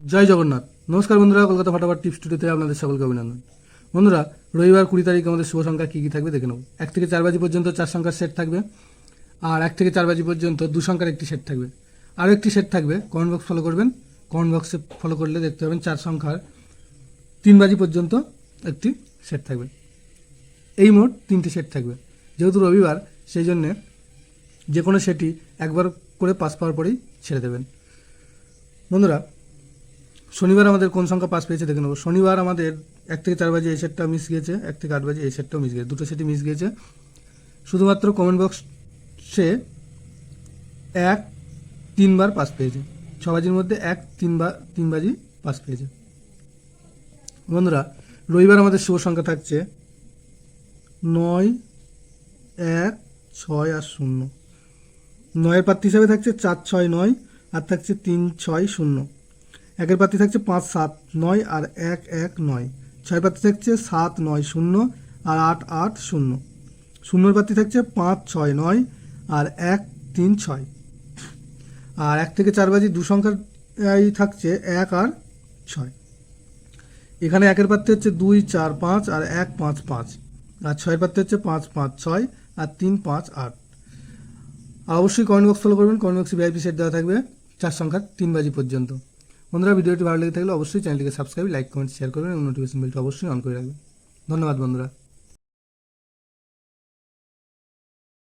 জয় জগন্নাথ। নমস্কার বন্ধুরা, কলকাতা ফাটাফাট টিপস স্টুডিওতে আপনাদের সকলকে অভিনন্দন। বন্ধুরা, রবিবার 20 তারিখ আমাদের শুভ সংখ্যা কী কী থাকবে দেখে নেব। 1 থেকে 4 বাজি পর্যন্ত 4 সংখ্যার সেট থাকবে, আর 1 থেকে 4 বাজি পর্যন্ত 2 সংখ্যার একটি সেট থাকবে। আরও একটি সেট থাকবে, কমেন্ট বক্স ফলো করবেন। কমেন্ট বক্সে ফলো করলে দেখতে পাবেন 4 সংখ্যার 3 বাজি পর্যন্ত একটি সেট থাকবে। এই মোট 3টি সেট থাকবে। যেহেতু রবিবার, সেই জন্যে যে কোনো সেটই একবার করে পাস পাওয়ার পরেই ছেড়ে দেবেন। বন্ধুরা, শনিবার আমাদের কোন সংখ্যা পাস পেয়েছে দেখে নেব। শনিবার আমাদের 1 থেকে 4 বাজে এই সেটটা মিস গিয়েছে, 1 থেকে 8 বাজে এই সেটটাও মিস গিয়েছে, দুটো সেটই মিস গিয়েছে। শুধুমাত্র কমেন্ট বক্সে 1 3 বার পাস পেয়েছে। 6 বাজির মধ্যে 1 3 বাজি পাস পেয়েছে। বন্ধুরা, রবিবার আমাদের শুভ সংখ্যা থাকছে 9, 1, 6 আর 0। 9-এর প্রার্থী হিসাবে থাকছে 4, 6, 9 আর থাকছে 3, 6, 0। 1-এর প্রার্থী থাকছে 5, 7, 9 আর 1, 1, 9। 6-এর প্রার্থী থাকছে 7, 9, 0 আর 8, 8, 0। 0-এর প্রার্থী থাকছে 5, 6, 9 আর 1, 3, 6। আর 1 থেকে 4 বাজি 2 সংখ্যার থাকছে 1 আর 6। এখানে 1-এর প্রার্থী হচ্ছে 2, 4, 5 আর 1, 5, 5। আর 6-এর প্রার্থী হচ্ছে 5, 5, 6 আর 3, 5, 8। আর অবশ্যই কমেন্ট বক্স ফলো করবেন। কমেন্ট বক্সে ভিআইপি সেট দেওয়া থাকবে 4 সংখ্যার 3 বাজি পর্যন্ত। বন্ধুরা, ভিডিওটি ভালো লেগে থাকলে অবশ্যই চ্যানেলটিকে সাবস্ক্রাইব, লাইক, কমেন্ট, শেয়ার করবেন এবং নোটিফিকেশন বেলটা অবশ্যই অন করে রাখবেন। ধন্যবাদ বন্ধুরা।